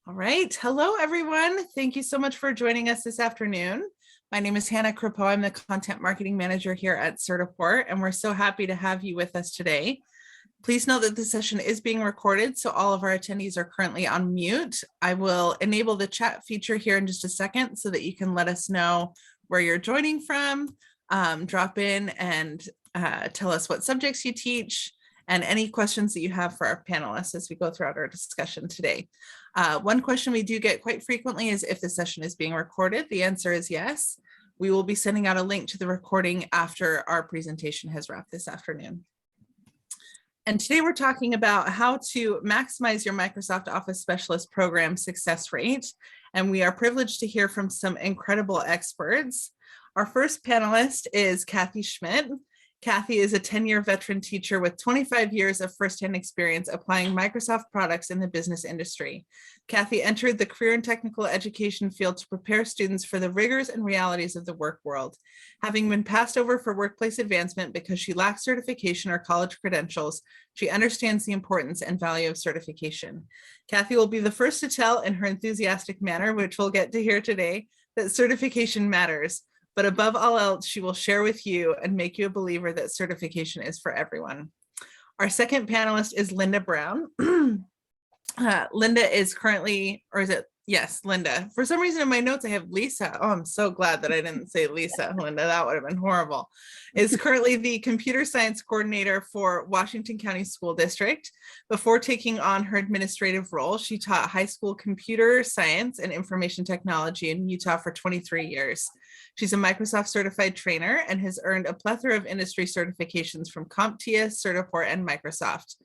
All right. Hello, everyone. Thank you so much for joining us this afternoon. My name is Hannah Crepeau. I'm the Content Marketing Manager here at Certiport, and we're so happy to have you with us today. Please note that this session is being recorded, so all of our attendees are currently on mute. I will enable the chat feature here in just a second so that you can let us know where you're joining from, drop in and tell us what subjects you teach, and any questions that you have for our panelists as we go throughout our discussion today. One question we do get quite frequently is if the session is being recorded. The answer is yes. We will be sending out a link to the recording after our presentation has wrapped this afternoon. And today we're talking about how to maximize your Microsoft Office Specialist program success rate. And we are privileged to hear from some incredible experts. Our first panelist is Kathy Schmidt. Kathy is a 10-year veteran teacher with 25 years of firsthand experience applying Microsoft products in the business industry. Kathy entered the career and technical education field to prepare students for the rigors and realities of the work world. Having been passed over for workplace advancement because she lacks certification or college credentials, she understands the importance and value of certification. Kathy will be the first to tell in her enthusiastic manner, which we'll get to hear today, that certification matters. But above all else, she will share with you and make you a believer that certification is for everyone. Our second panelist is Linda Brown. Linda is currently, or is it? Yes, Linda. For some reason in my notes, I have Lisa. Oh, I'm so glad that I didn't say Lisa. Linda, that would have been horrible. Is currently the computer science coordinator for Washington County School District. Before taking on her administrative role, she taught high school computer science and information technology in Utah for 23 years. She's a Microsoft certified trainer and has earned a plethora of industry certifications from CompTIA, Certiport, and Microsoft.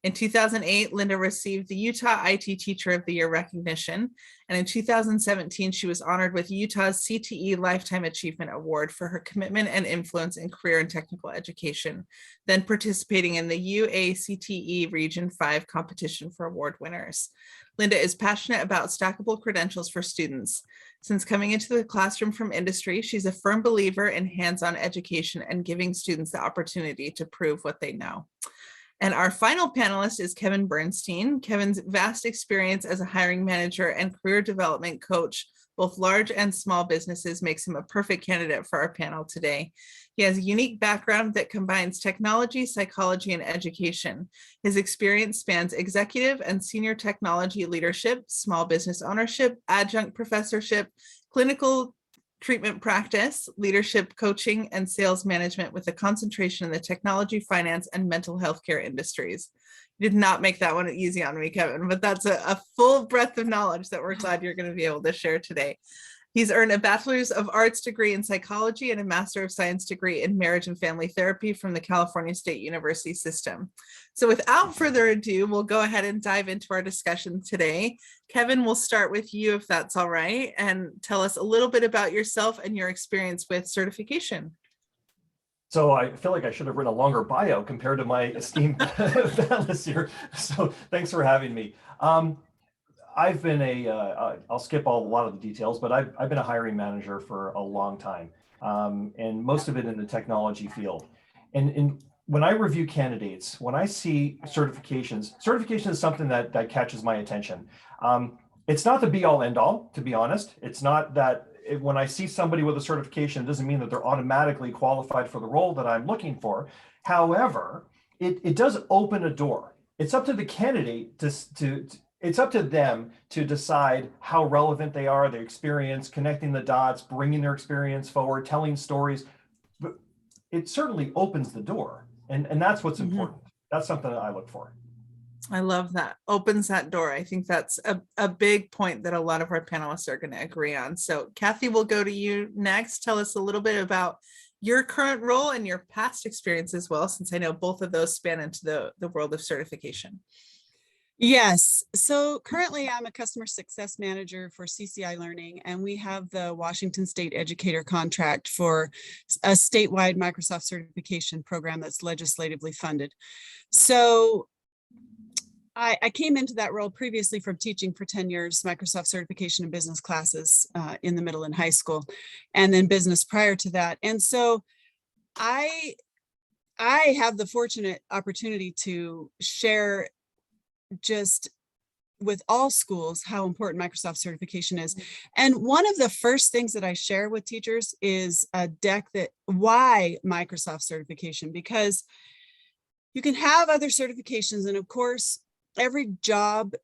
In 2008, Linda received the Utah IT Teacher of the Year recognition, and in 2017, she was honored with Utah's CTE Lifetime Achievement Award for her commitment and influence in career and technical education, then participating in the UACTE Region 5 competition for award winners. Linda is passionate about stackable credentials for students. Since coming into the classroom from industry, she's a firm believer in hands-on education and giving students the opportunity to prove what they know. And our final panelist is Kevin Bernstein. Kevin's vast experience as a hiring manager and career development coach, both large and small businesses, makes him a perfect candidate for our panel today. He has a unique background that combines technology, psychology, and education. His experience spans executive and senior technology leadership, small business ownership, adjunct professorship, clinical treatment practice, leadership coaching, and sales management with a concentration in the technology, finance, and mental health care industries. You did not make that one easy on me, Kevin, but that's a full breadth of knowledge that we're glad you're going to be able to share today. He's earned a Bachelor's of Arts degree in psychology and a Master of Science degree in marriage and family therapy from the California State University system. So without further ado, we'll go ahead and dive into our discussion today. Kevin, we'll start with you if that's all right, and tell us a little bit about yourself and your experience with certification. So I feel like I should have written a longer bio compared to my esteemed panelists here. So thanks for having me. I've been I'll skip a lot of the details, but I've been a hiring manager for a long time, and most of it in the technology field. And when I review candidates, when I see certification is something that catches my attention. It's not the be all end all, to be honest. It's not that when I see somebody with a certification, it doesn't mean that they're automatically qualified for the role that I'm looking for. However, it does open a door. It's up to the candidate it's up to them to decide how relevant they are, their experience, connecting the dots, bringing their experience forward, telling stories. But it certainly opens the door. And that's what's important. That's something that I look for. I love that. Opens that door. I think that's a big point that a lot of our panelists are going to agree on. So Kathy, we'll go to you next. Tell us a little bit about your current role and your past experience as well, since I know both of those span into the world of certification. Yes. So currently I'm a customer success manager for CCI Learning, and we have the Washington State Educator contract for a statewide Microsoft certification program that's legislatively funded. So I came into that role previously from teaching for 10 years, Microsoft certification and business classes in the middle and high school, and then business prior to that. And so I have the fortunate opportunity to share just with all schools how important Microsoft certification is. And one of the first things that I share with teachers is a deck that why Microsoft certification, because you can have other certifications. And of course, every job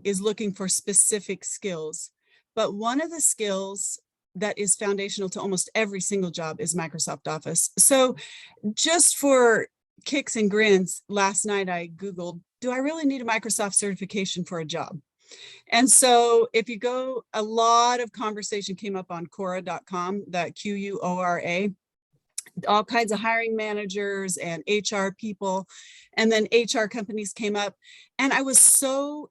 is looking for specific skills. But one of the skills that is foundational to almost every single job is Microsoft Office. So just for kicks and grins, last night I Googled, do I really need a Microsoft certification for a job? And so if you go, a lot of conversation came up on Quora.com, that Quora, all kinds of hiring managers and HR people, and then HR companies came up. And I was so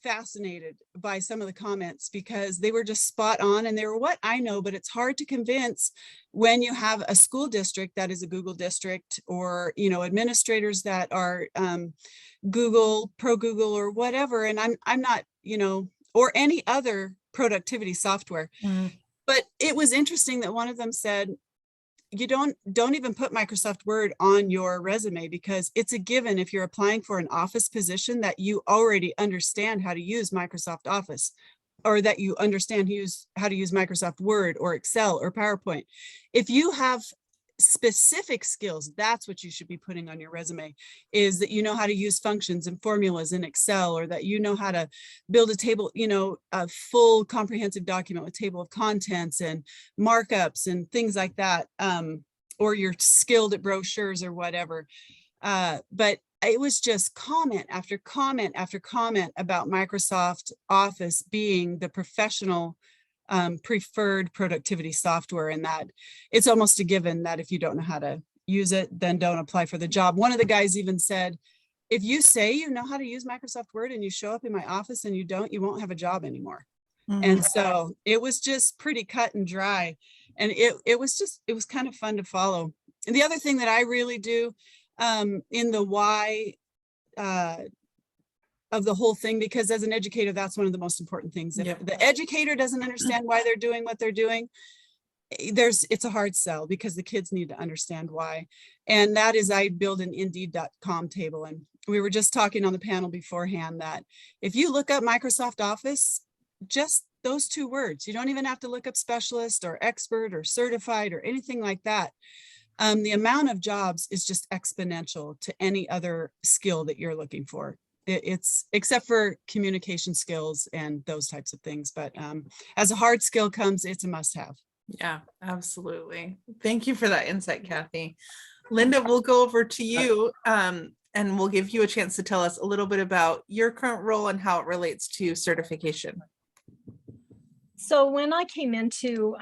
fascinated by some of the comments because they were just spot on, and they were what I know, but it's hard to convince when you have a school district that is a Google district, or, you know, administrators that are Google, pro Google, or whatever. And I'm not, you know, or any other productivity software. But it was interesting that one of them said, you don't even put Microsoft Word on your resume, because it's a given if you're applying for an office position that you already understand how to use Microsoft Office, or that you understand how to use Microsoft Word or Excel or PowerPoint. If you have specific skills, that's what you should be putting on your resume, is that you know how to use functions and formulas in Excel, or that you know how to build a table, you know, a full comprehensive document with table of contents and markups and things like that, or you're skilled at brochures or whatever. But it was just comment after comment after comment about Microsoft Office being the professional preferred productivity software, and that it's almost a given that if you don't know how to use it, then don't apply for the job. One of the guys even said, if you say you know how to use Microsoft Word and you show up in my office and you don't, you won't have a job anymore. And so it was just pretty cut and dry. And it was kind of fun to follow. And the other thing that I really do in the why of the whole thing, because as an educator, that's one of the most important things. If the educator doesn't understand why they're doing what they're doing, it's a hard sell, because the kids need to understand why. And that is, I build an Indeed.com table. And we were just talking on the panel beforehand that if you look up Microsoft Office, just those two words, you don't even have to look up specialist or expert or certified or anything like that. The amount of jobs is just exponential to any other skill that you're looking for. It's except for communication skills and those types of things. But as a hard skill comes, it's a must have. Yeah, absolutely. Thank you for that insight, Kathy. Linda, we'll go over to you and we'll give you a chance to tell us a little bit about your current role and how it relates to certification. So when I came into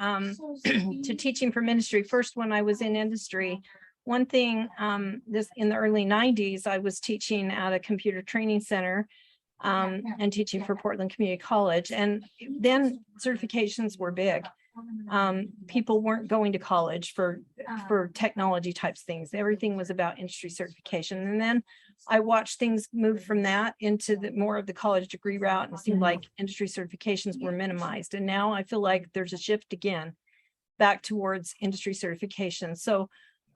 to teaching for ministry, first when I was in industry, one thing, this in the early 90s, I was teaching at a computer training center and teaching for Portland Community College. And then certifications were big. People weren't going to college for technology types things. Everything was about industry certification. And then I watched things move from that into more of the college degree route, and it seemed like industry certifications were minimized. And now I feel like there's a shift again back towards industry certification. So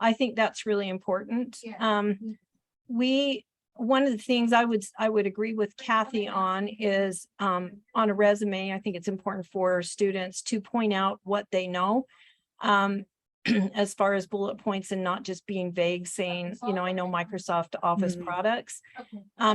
I think that's really important. One of the things I would agree with Kathy on is on a resume, I think it's important for students to point out what they know as far as bullet points, and not just being vague, saying, you know, I know Microsoft Office products.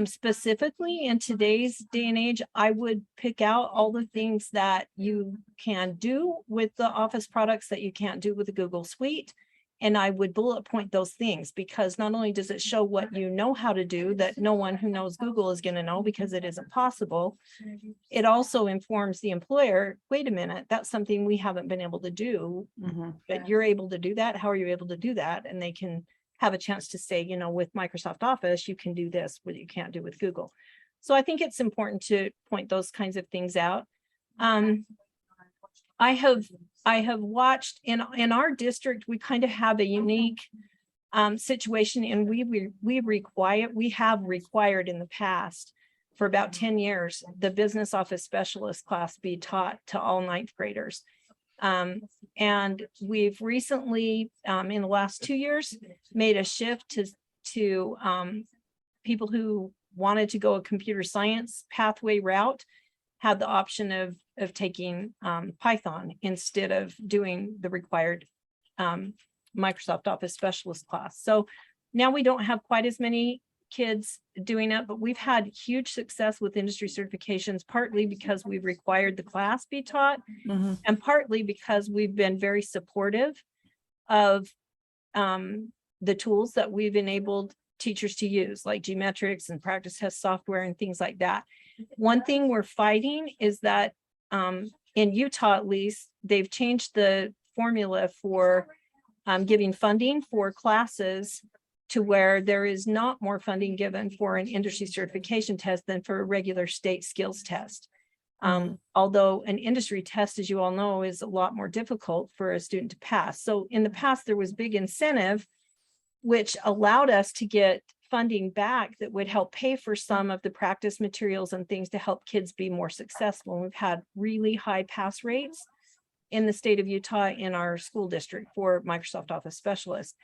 Specifically in today's day and age, I would pick out all the things that you can do with the Office products that you can't do with the Google Suite. And I would bullet point those things, because not only does it show what you know how to do that no one who knows Google is going to know, because it isn't possible, it also informs the employer, wait a minute, that's something we haven't been able to do, but you're able to do that. How are you able to do that? And they can have a chance to say, you know, with Microsoft Office, you can do this, what you can't do with Google. So I think it's important to point those kinds of things out. I have watched in our district, we kind of have a unique situation, and we have required in the past for about 10 years, the business office specialist class be taught to all ninth graders. And we've recently, in the last 2 years, made a shift to people who wanted to go a computer science pathway route had the option of taking Python instead of doing the required Microsoft Office specialist class. So now we don't have quite as many kids doing it, but we've had huge success with industry certifications, partly because we've required the class be taught, and partly because we've been very supportive of the tools that we've enabled teachers to use, like geometrics and practice test software and things like that. One thing we're fighting is that in Utah, at least, they've changed the formula for giving funding for classes to where there is not more funding given for an industry certification test than for a regular state skills test. Although an industry test, as you all know, is a lot more difficult for a student to pass. So in the past, there was big incentive, which allowed us to get funding back that would help pay for some of the practice materials and things to help kids be more successful. And we've had really high pass rates in the state of Utah in our school district for Microsoft Office specialists.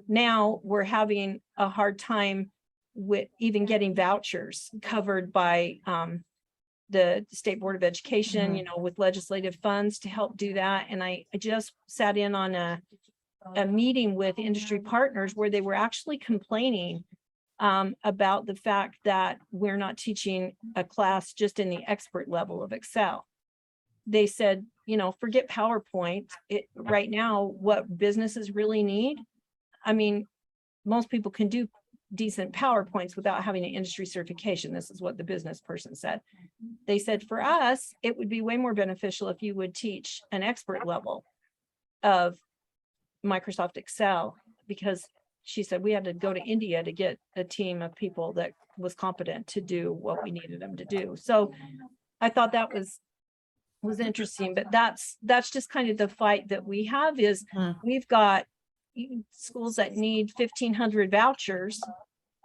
Now we're having a hard time with even getting vouchers covered by the State Board of Education, you know, with legislative funds to help do that. And I just sat in on a meeting with industry partners where they were actually complaining about the fact that we're not teaching a class just in the expert level of Excel. They said, you know, forget PowerPoint. Right now, what businesses really need, I mean, most people can do decent PowerPoints without having an industry certification. This is what the business person said. They said, for us, it would be way more beneficial if you would teach an expert level of Microsoft Excel, because she said we had to go to India to get a team of people that was competent to do what we needed them to do. So I thought that was interesting, but that's just kind of the fight that we have is we've got schools that need 1,500 vouchers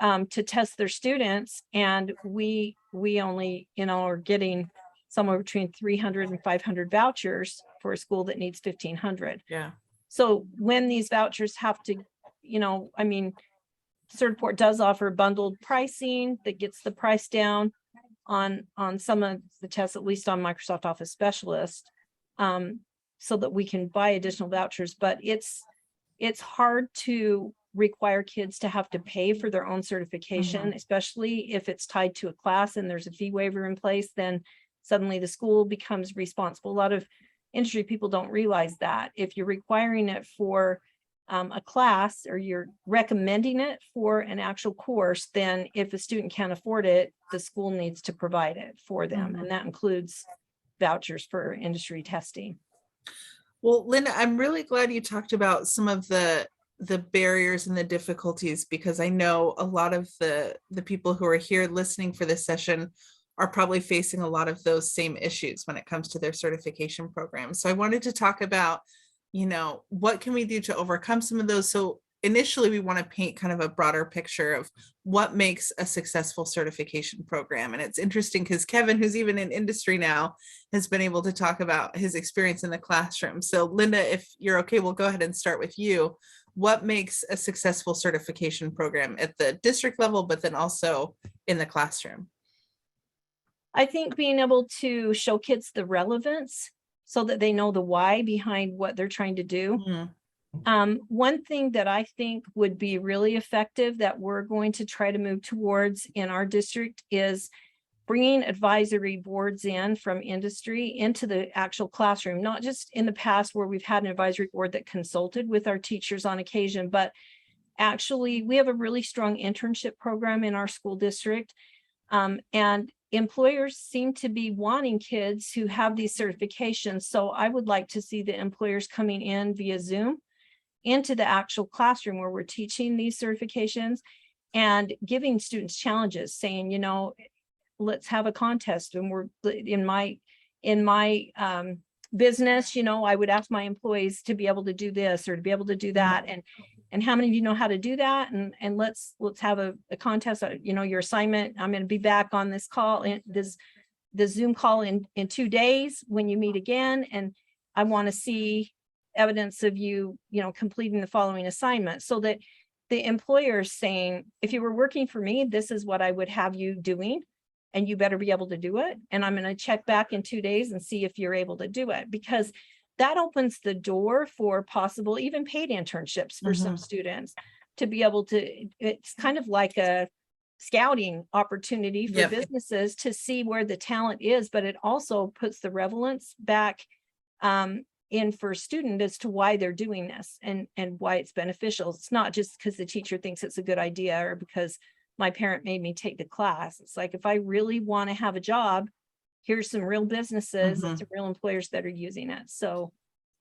to test their students, and we only, you know, are getting somewhere between 300 and 500 vouchers for a school that needs 1,500. Yeah. So when these vouchers have to, you know, I mean, Certiport does offer bundled pricing that gets the price down on some of the tests, at least on Microsoft Office Specialist, so that we can buy additional vouchers. But it's hard to require kids to have to pay for their own certification, especially if it's tied to a class and there's a fee waiver in place. Then suddenly the school becomes responsible. A lot of industry people don't realize that if you're requiring it for a class or you're recommending it for an actual course, then if a student can't afford it, the school needs to provide it for them. And that includes vouchers for industry testing. Well, Linda, I'm really glad you talked about some of the barriers and the difficulties, because I know a lot of the people who are here listening for this session are probably facing a lot of those same issues when it comes to their certification program. So I wanted to talk about, you know, what can we do to overcome some of those? So initially we want to paint kind of a broader picture of what makes a successful certification program. And it's interesting because Kevin, who's even in industry now, has been able to talk about his experience in the classroom. So Linda, if you're okay, we'll go ahead and start with you. What makes a successful certification program at the district level, but then also in the classroom? I think being able to show kids the relevance so that they know the why behind what they're trying to do. One thing that I think would be really effective that we're going to try to move towards in our district is bringing advisory boards in from industry into the actual classroom, not just in the past where we've had an advisory board that consulted with our teachers on occasion, but actually we have a really strong internship program in our school district. And employers seem to be wanting kids who have these certifications. So I would like to see the employers coming in via Zoom into the actual classroom where we're teaching these certifications and giving students challenges, saying, you know, let's have a contest. And we're in my business, you know, I would ask my employees to be able to do this or to be able to do that. And how many of you know how to do that? And let's have a contest. You know, your assignment, I'm going to be back on this call and the Zoom call in 2 days when you meet again. And I want to see evidence of you, you know, completing the following assignment, so that the employer saying, if you were working for me, this is what I would have you doing, and you better be able to do it. And I'm going to check back in 2 days and see if you're able to do it, because that opens the door for possible even paid internships for some students to be able to, it's kind of like a scouting opportunity for businesses to see where the talent is, but it also puts the relevance back in for a student as to why they're doing this and why it's beneficial. It's not just because the teacher thinks it's a good idea or because my parent made me take the class. It's like, if I really want to have a job, here's some real businesses and some real employers that are using it. So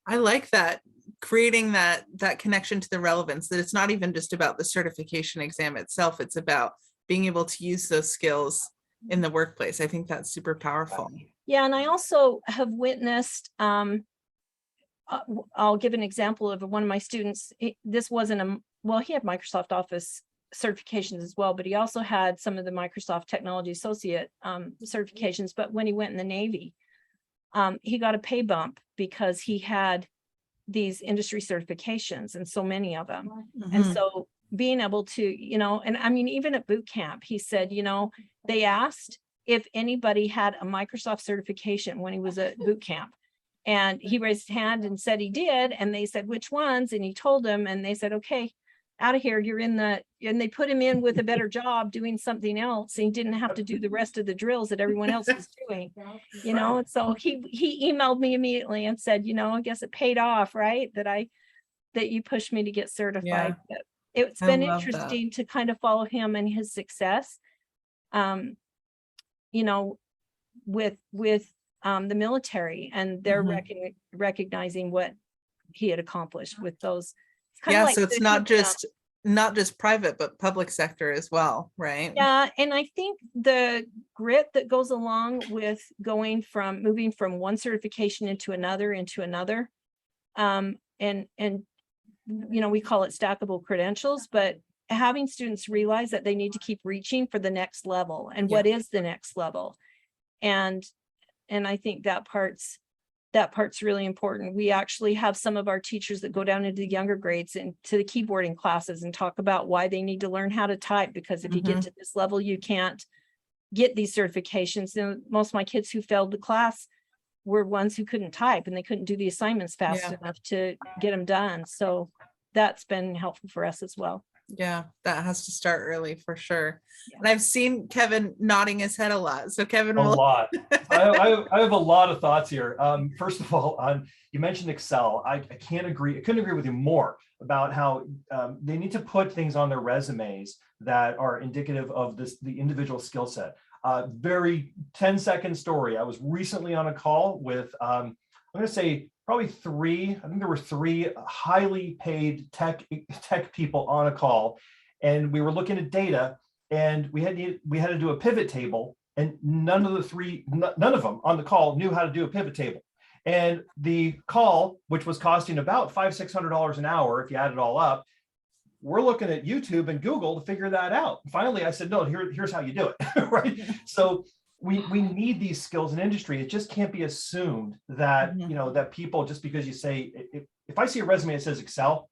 I like that, creating that connection to the relevance, that it's not even just about the certification exam itself. It's about being able to use those skills in the workplace. I think that's super powerful. Yeah. And I also have witnessed, I'll give an example of one of my students. This wasn't well, he had Microsoft Office certifications as well, but he also had some of the Microsoft Technology Associate certifications. But when he went in the Navy, he got a pay bump because he had these industry certifications and so many of them. And so being able to, and I mean, even at boot camp, he said, they asked if anybody had a Microsoft certification when he was at boot camp. And he raised his hand and said he did. And they said, which ones? And he told them, and they said, okay, out of here, you're in and they put him in with a better job doing something else. And he didn't have to do the rest of the drills that everyone else was doing, And so he emailed me immediately and said, I guess it paid off, right? That you pushed me to get certified. But it's been interesting to kind of follow him and his success, with the military, and they're recognizing what he had accomplished with those. So it's not just private, but public sector as well, right? Yeah, and I think the grit that goes along with moving from one certification into another, and we call it stackable credentials, but having students realize that they need to keep reaching for the next level, and what is the next level, and I think that part's really important. We actually have some of our teachers that go down into the younger grades and to the keyboarding classes and talk about why they need to learn how to type, because if you get to this level, you can't get these certifications. And most of my kids who failed the class were ones who couldn't type, and they couldn't do the assignments fast enough to get them done. So that's been helpful for us as well. Yeah, that has to start early for sure. And I've seen Kevin nodding his head a lot. So Kevin, a lot. I have a lot of thoughts here. First of all, you mentioned Excel. I couldn't agree with you more about how they need to put things on their resumes that are indicative of the individual skill set. Very 10-second story. I was recently on a call with, I'm going to say probably there were three highly paid tech people on a call, and we were looking at data, and we had to do a pivot table, and none of them on the call knew how to do a pivot table. And the call, which was costing about $500-600 an hour if you add it all up, we're looking at YouTube and Google to figure that out. Finally, I said, no, here's how you do it, right? So we need these skills in industry. It just can't be assumed that, that people, just because you say, if I see a resume that says Excel,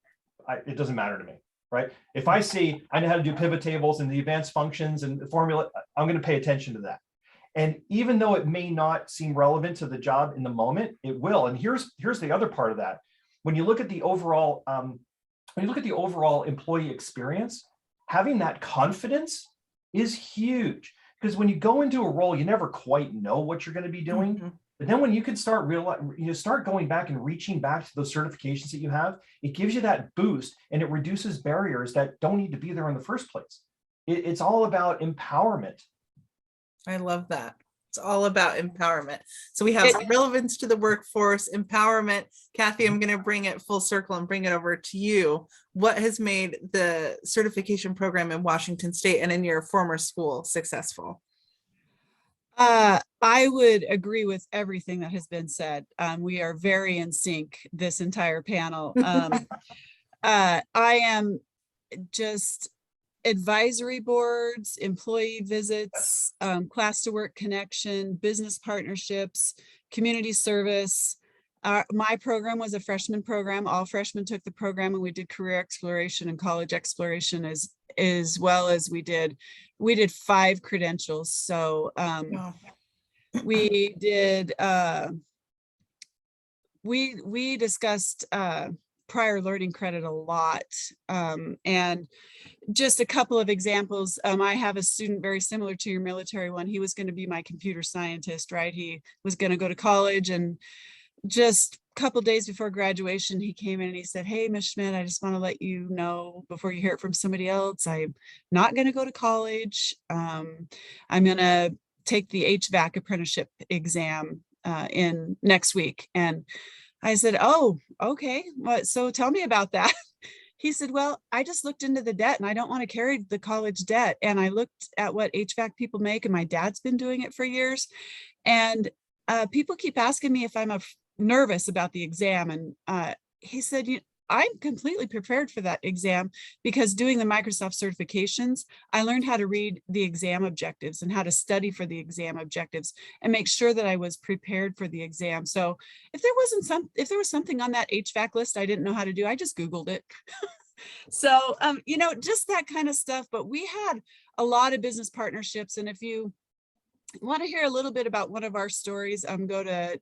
it doesn't matter to me, right? If I see, I know how to do pivot tables and the advanced functions and the formula, I'm going to pay attention to that. And even though it may not seem relevant to the job in the moment, it will. And here's the other part of that. When you look at the overall, employee experience, having that confidence is huge. Because when you go into a role, you never quite know what you're going to be doing. But then when you can start going back and reaching back to those certifications that you have, it gives you that boost, and it reduces barriers that don't need to be there in the first place. It's all about empowerment. I love that. It's all about empowerment. So we have relevance to the workforce, empowerment. Kathy, I'm going to bring it full circle and bring it over to you. What has made the certification program in Washington State and in your former school successful? I would agree with everything that has been said. We are very in sync, this entire panel. I am just advisory boards, employee visits, class to work connection, business partnerships, community service, My program was a freshman program. All freshmen took the program, and we did career exploration and college exploration as well as we did 5 credentials. So Wow. we did we discussed prior learning credit a lot, and just a couple of examples. I have a student very similar to your military one. He was going to be my computer scientist, right? He was going to go to college, and just a couple days before graduation, he came in and he said, "Hey, Ms. Schmidt, I just want to let you know before you hear it from somebody else, I'm not going to go to college. I'm going to take the HVAC apprenticeship exam in next week." And I said, "Oh, okay. So tell me about that." He said, "Well, I just looked into the debt and I don't want to carry the college debt. And I looked at what HVAC people make, and my dad's been doing it for years. And people keep asking me if I'm nervous about the exam." And he said, "I'm completely prepared for that exam, because doing the Microsoft certifications, I learned how to read the exam objectives and how to study for the exam objectives and make sure that I was prepared for the exam. So if there was something on that HVAC list I didn't know how to do, I just Googled it." So, just that kind of stuff. But we had a lot of business partnerships. And if you want to hear a little bit about one of our stories, go to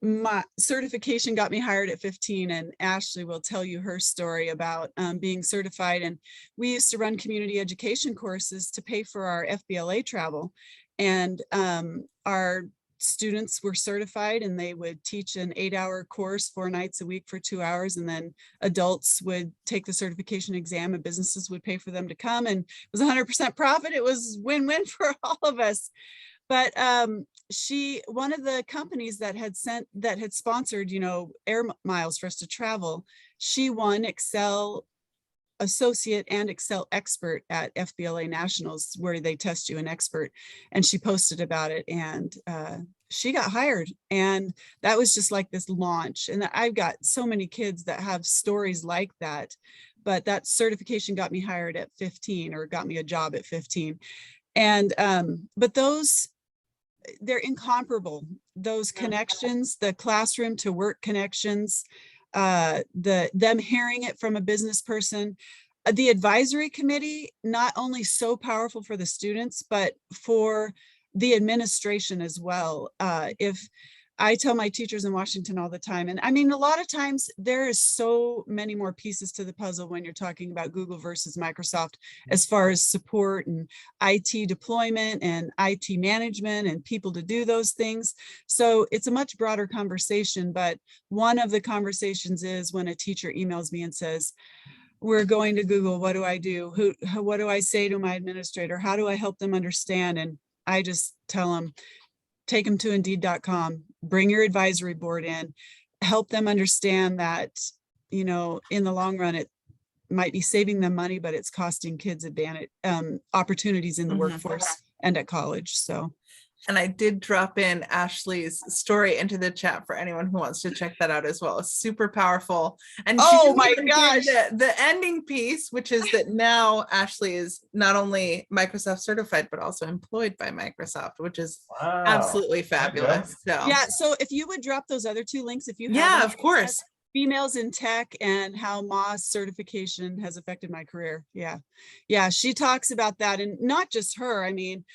my certification got me hired at 15, and Ashley will tell you her story about being certified. And we used to run community education courses to pay for our FBLA travel. And our students were certified, and they would teach an 8-hour course 4 nights a week for 2 hours. And then adults would take the certification exam, and businesses would pay for them to come. And it was 100% profit. It was win-win for all of us. But one of the companies that had sponsored, air miles for us to travel, she won Excel Associate and Excel Expert at FBLA Nationals, where they test you an expert. And she posted about it, and she got hired. And that was just like this launch. And I've got so many kids that have stories like that. But that certification got me hired at 15, or got me a job at 15. And but they're incomparable. Those connections, the classroom to work connections, them hearing it from a business person. The advisory committee, not only so powerful for the students, but for the administration as well. If I tell my teachers in Washington all the time, and I mean, a lot of times there is so many more pieces to the puzzle when you're talking about Google versus Microsoft, as far as support and IT deployment and IT management and people to do those things. So it's a much broader conversation. But one of the conversations is when a teacher emails me and says, "We're going to Google, what do I do? What do I say to my administrator? How do I help them understand?" And I just tell them, take them to Indeed.com, bring your advisory board in, help them understand that, in the long run, it might be saving them money, but it's costing kids opportunities in the workforce and at college. So. And I did drop in Ashley's story into the chat for anyone who wants to check that out as well. It's super powerful. And oh my gosh, the ending piece, which is that now Ashley is not only Microsoft certified, but also employed by Microsoft, which is absolutely fabulous. So yeah. So if you would drop those other 2 links, if you have yeah, of course. Females in Tech and how MOS certification has affected my career. Yeah. Yeah. She talks about that, and not just her. I mean,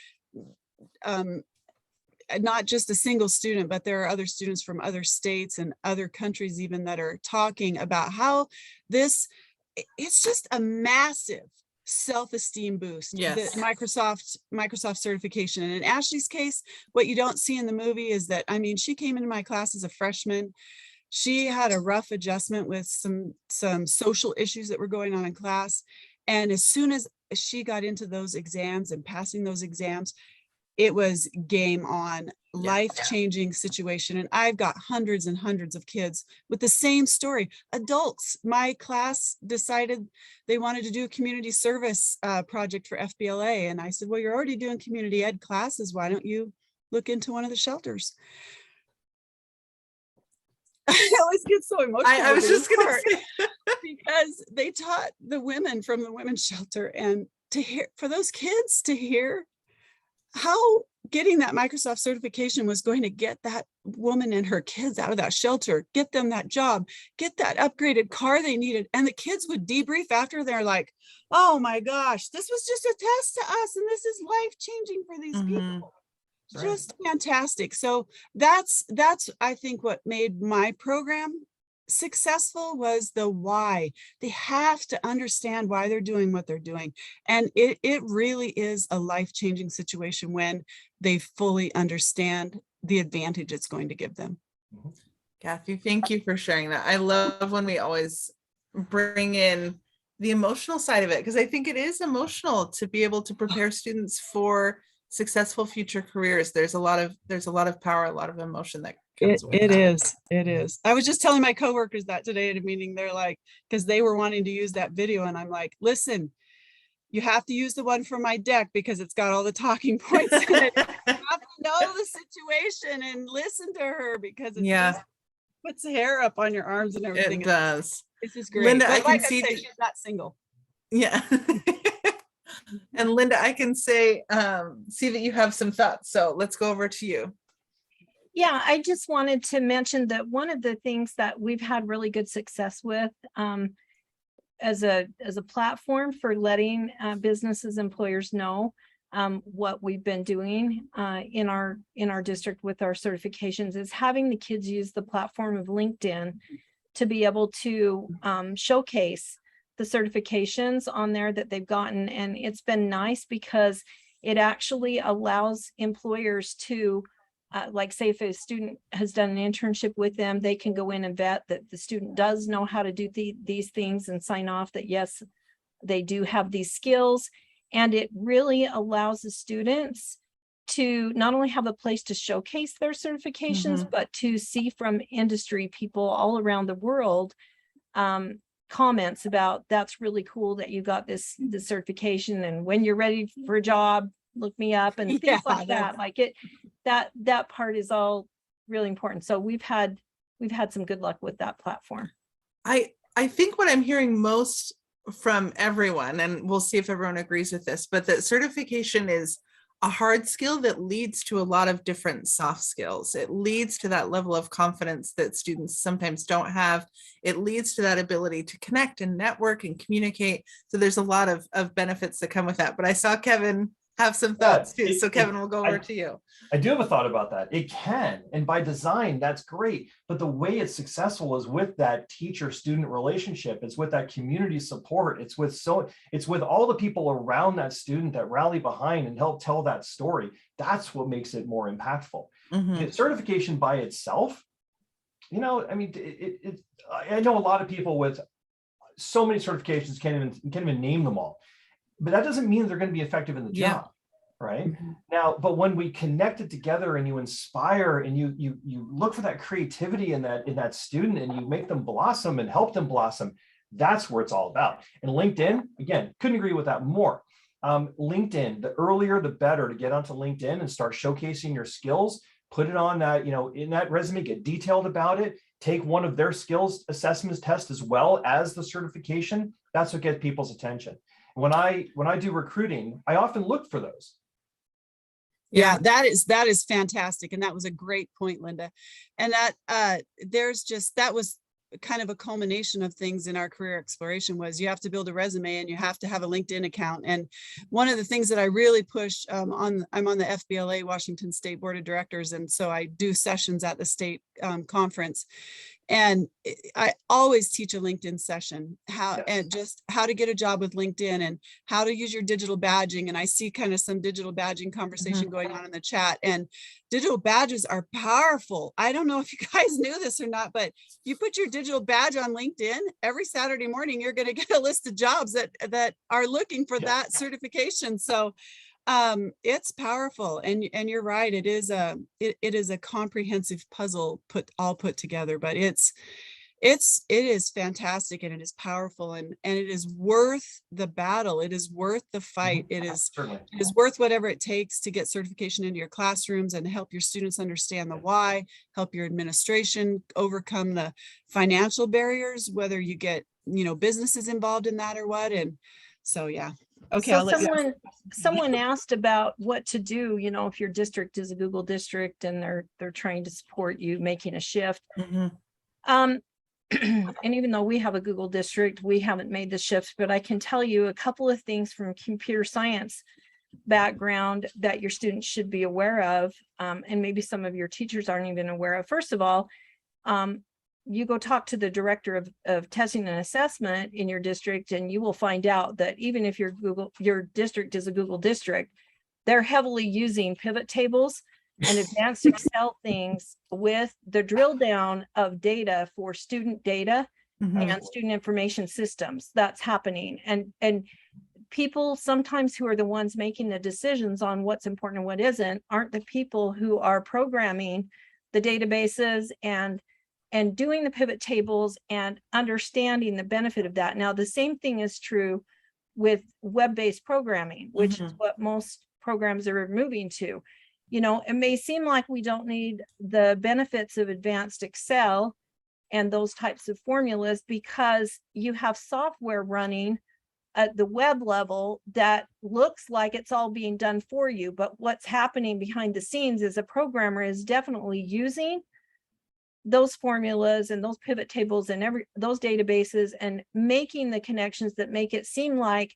not just a single student, but there are other students from other states and other countries even that are talking about how it's just a massive self-esteem boost. Yes. The Microsoft certification. And in Ashley's case, what you don't see in the movie is that, I mean, she came into my class as a freshman. She had a rough adjustment with some social issues that were going on in class. And as soon as she got into those exams and passing those exams, it was game on, life-changing situation. And I've got hundreds and hundreds of kids with the same story. Adults, my class decided they wanted to do a community service project for FBLA. And I said, "Well, you're already doing community ed classes. Why don't you look into one of the shelters?" I always get so emotional. I was just going to say. Because they taught the women from the women's shelter, and for those kids to hear how getting that Microsoft certification was going to get that woman and her kids out of that shelter, get them that job, get that upgraded car they needed. And the kids would debrief after, they're like, oh my gosh, this was just a test to us. And this is life-changing for these people. Right. Just fantastic. So that's I think what made my program successful was the why. They have to understand why they're doing what they're doing. And it really is a life-changing situation when they fully understand the advantage it's going to give them. Kathy, thank you for sharing that. I love when we always bring in the emotional side of it, because I think it is emotional to be able to prepare students for successful future careers. There's a lot of power, a lot of emotion that comes with that. It is. I was just telling my coworkers that today at a meeting. They're like, because they were wanting to use that video, and I'm like, listen, you have to use the one from my deck because it's got all the talking points in it. You have to know the situation and listen to her, because it just puts the hair up on your arms and everything. It does. This is great. Linda, But I can like see I say, that- she's not single. Yeah. And Linda, I can see that you have some thoughts. So let's go over to you. Yeah, I just wanted to mention that one of the things that we've had really good success with as a platform for letting businesses, employers know what we've been doing in our district with our certifications is having the kids use the platform of LinkedIn to be able to showcase the certifications on there that they've gotten. And it's been nice because it actually allows employers to like, say if a student has done an internship with them, they can go in and vet that the student does know how to do these things and sign off that yes, they do have these skills. And it really allows the students to not only have a place to showcase their certifications, but to see from industry people all around the world comments about, that's really cool that you got this certification, and when you're ready for a job, look me up, and things like that. Like that part is all really important. So we've had some good luck with that platform. I think what I'm hearing most from everyone, and we'll see if everyone agrees with this, but that certification is a hard skill that leads to a lot of different soft skills. It leads to that level of confidence that students sometimes don't have. It leads to that ability to connect and network and communicate. So there's a lot of benefits that come with that. But I saw Kevin have some thoughts too. So Kevin, we'll go over to you. I do have a thought about that. It can, and by design, that's great. But the way it's successful is with that teacher-student relationship. It's with that community support. It's with all the people around that student that rally behind and help tell that story. That's what makes it more impactful. The certification by itself, I mean, I know a lot of people with so many certifications can't even name them all. But that doesn't mean they're going to be effective in the job, right? Now, but when we connect it together and you inspire and you look for that creativity in that student and you make them blossom and help them blossom, that's where it's all about. And LinkedIn, again, couldn't agree with that more. LinkedIn, the earlier the better to get onto LinkedIn and start showcasing your skills. Put it on that, in that resume, get detailed about it. Take one of their skills assessments test as well as the certification. That's what gets people's attention. When I do recruiting, I often look for those. Yeah, that is fantastic. And that was a great point, Linda. And that that was kind of a culmination of things in our career exploration was you have to build a resume and you have to have a LinkedIn account. And one of the things that I really push I'm on the FBLA Washington State Board of Directors. And so I do sessions at the state conference. And I always teach a LinkedIn session, and just how to get a job with LinkedIn and how to use your digital badging. And I see kind of some digital badging conversation going on in the chat, and digital badges are powerful. I don't know if you guys knew this or not, but you put your digital badge on LinkedIn every Saturday morning, you're going to get a list of jobs that are looking for that certification. So it's powerful, and you're right. It is a comprehensive puzzle put together, but it is fantastic, and it is powerful, and it is worth the battle. It is worth the fight. It is worth whatever it takes to get certification into your classrooms and help your students understand the why, help your administration overcome the financial barriers, whether you get, businesses involved in that or what. And so, yeah, Okay, So I'll let you. someone asked about what to do, you know, if your district is a Google district and they're trying to support you making a shift. Mhm. And even though we have a Google district, we haven't made the shift, but I can tell you a couple of things from computer science background that your students should be aware of, and maybe some of your teachers aren't even aware of. First of all, you go talk to the director of testing and assessment in your district, and you will find out that even if your district is a Google district, they're heavily using pivot tables and advanced Excel things with the drill down of data for student data Mhm. and student information systems. That's happening. And people sometimes who are the ones making the decisions on what's important and what isn't aren't the people who are programming the databases and doing the pivot tables and understanding the benefit of that. Now, the same thing is true with web-based programming, which is what most programs are moving to. You know, it may seem like we don't need the benefits of advanced Excel and those types of formulas because you have software running at the web level that looks like it's all being done for you. But what's happening behind the scenes is a programmer is definitely using those formulas and those pivot tables and those databases and making the connections that make it seem like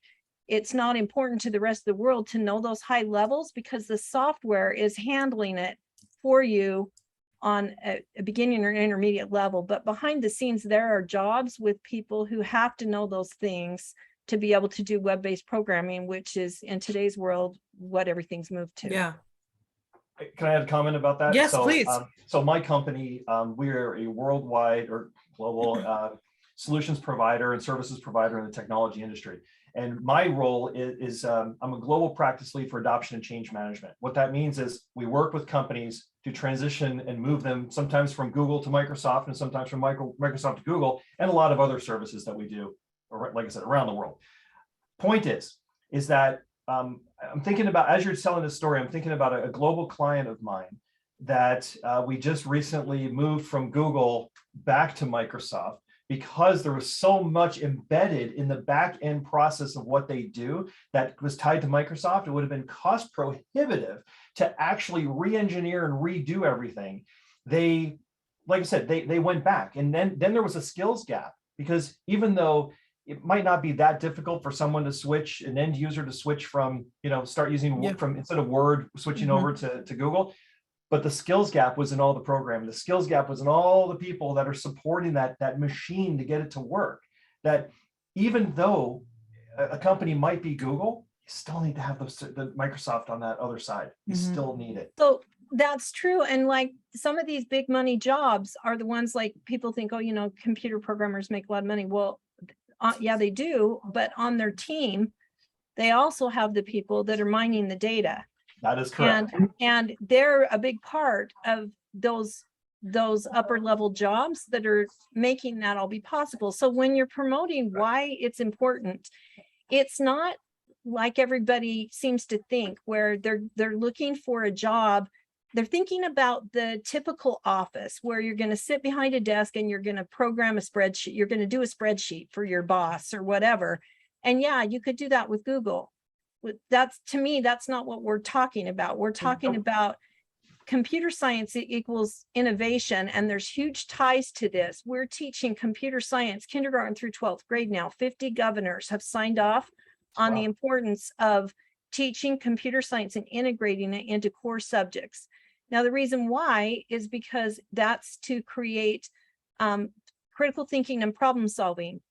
it's not important to the rest of the world to know those high levels because the software is handling it for you on a beginning or intermediate level. But behind the scenes, there are jobs with people who have to know those things to be able to do web-based programming, which is in today's world what everything's moved to. Yeah. Can I add a comment about that? Yes, so, please. So my company, we're a worldwide or global solutions provider and services provider in the technology industry. And my role is I'm a global practice lead for adoption and change management. What that means is we work with companies to transition and move them sometimes from Google to Microsoft and sometimes from Microsoft to Google and a lot of other services that we do, like I said, around the world. Point is that I'm thinking about, as you're telling this story, I'm thinking about a global client of mine that we just recently moved from Google back to Microsoft because there was so much embedded in the back end process of what they do that was tied to Microsoft. It would have been cost prohibitive to actually re-engineer and redo everything. They, like I said, they went back, and then there was a skills gap because even though it might not be that difficult for someone to switch, an end user to switch from, start using from instead of Word, switching over to Google. But the skills gap was in all the programming. The skills gap was in all the people that are supporting that machine to get it to work. That even though a company might be Google, you still need to have the Microsoft on that other side. You still need it. So that's true. And like some of these big money jobs are the ones like people think, oh, computer programmers make a lot of money. Well, yeah, they do. But on their team, they also have the people that are mining the data. That is correct. And they're a big part of those upper level jobs that are making that all be possible. So when you're promoting why it's important, it's not like everybody seems to think where they're looking for a job. They're thinking about the typical office where you're going to sit behind a desk and you're going to program a spreadsheet. You're going to do a spreadsheet for your boss or whatever. And yeah, you could do that with Google. To me, that's not what we're talking about. We're talking about computer science equals innovation, and there's huge ties to this. We're teaching computer science, kindergarten through 12th grade now. 50 governors have signed off on the importance of teaching computer science and integrating it into core subjects. Now, the reason why is because that's to create critical thinking and problem solving,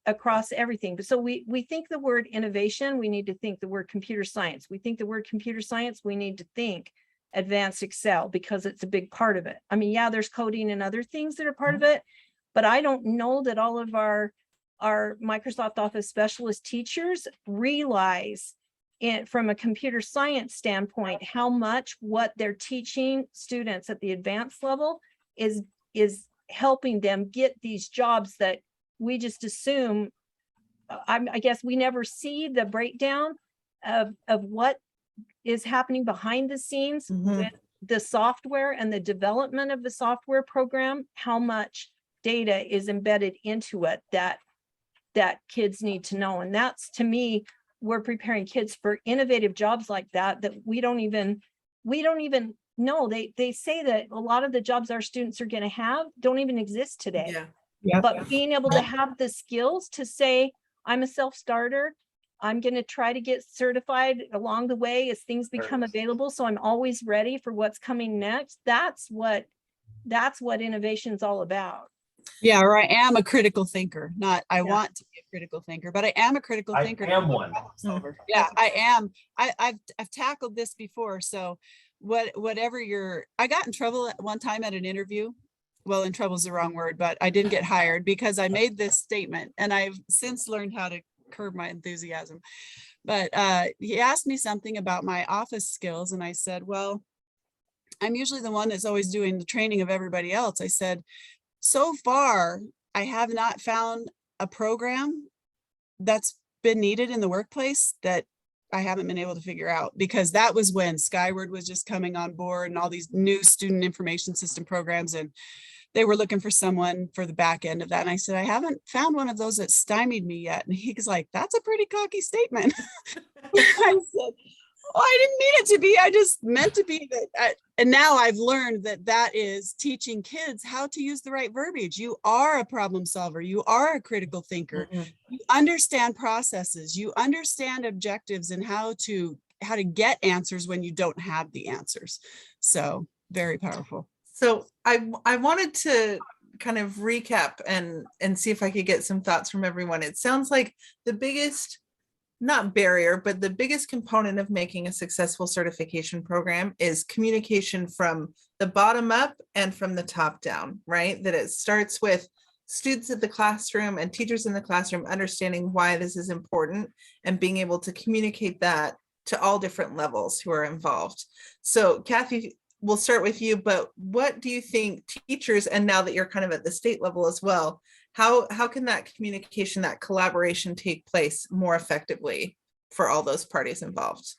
across everything. But so we think the word innovation, we need to think the word computer science. We think the word computer science, we need to think advanced Excel because it's a big part of it. I mean, yeah, there's coding and other things that are part of it, but I don't know that all of our Microsoft Office specialist teachers realize from a computer science standpoint, how much what they're teaching students at the advanced level is helping them get these jobs that we just assume. I guess we never see the breakdown of what is happening behind the scenes with the software and the development of the software program, how much data is embedded into it that kids need to know. And that's, to me, we're preparing kids for innovative jobs like that we don't even know. They say that a lot of the jobs our students are going to have don't even exist today. Yeah. Yeah. But being able to have the skills to say, I'm a self-starter, I'm going to try to get certified along the way as things become available, so I'm always ready for what's coming next. That's what innovation is all about. Yeah, or I am a critical thinker, not I want to be a critical thinker, but I am a critical thinker. I am one. Yeah, I am. I've tackled this before. So whatever I got in trouble at one time at an interview. Well, in trouble is the wrong word, but I didn't get hired because I made this statement, and I've since learned how to curb my enthusiasm. But he asked me something about my office skills, and I said, well, I'm usually the one that's always doing the training of everybody else. I said, so far, I have not found a program that's been needed in the workplace that I haven't been able to figure out, because that was when Skyward was just coming on board and all these new student information system programs, and they were looking for someone for the back end of that. And I said, I haven't found one of those that stymied me yet. And he was like, that's a pretty cocky statement. I said, well, I didn't mean it to be. I just meant to be that. And now I've learned that that is teaching kids how to use the right verbiage. You are a problem solver. You are a critical thinker. Mm-hmm. You understand processes. You understand objectives and how to get answers when you don't have the answers. So very powerful. So I wanted to kind of recap and see if I could get some thoughts from everyone. It sounds like the biggest, not barrier, but the biggest component of making a successful certification program is communication from the bottom up and from the top down, right? That it starts with students at the classroom and teachers in the classroom understanding why this is important and being able to communicate that to all different levels who are involved. So Kathy, we'll start with you, but what do you think teachers, and now that you're kind of at the state level as well, how can that communication, that collaboration take place more effectively for all those parties involved?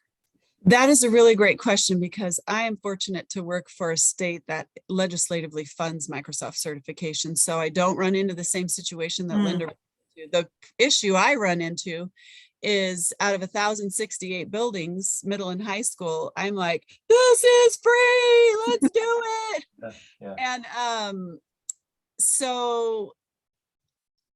That is a really great question, because I am fortunate to work for a state that legislatively funds Microsoft certification. So I don't run into the same situation that Linda ran into. The issue I run into is out of 1,068 buildings, middle and high school, I'm like, this is free, let's do it. And so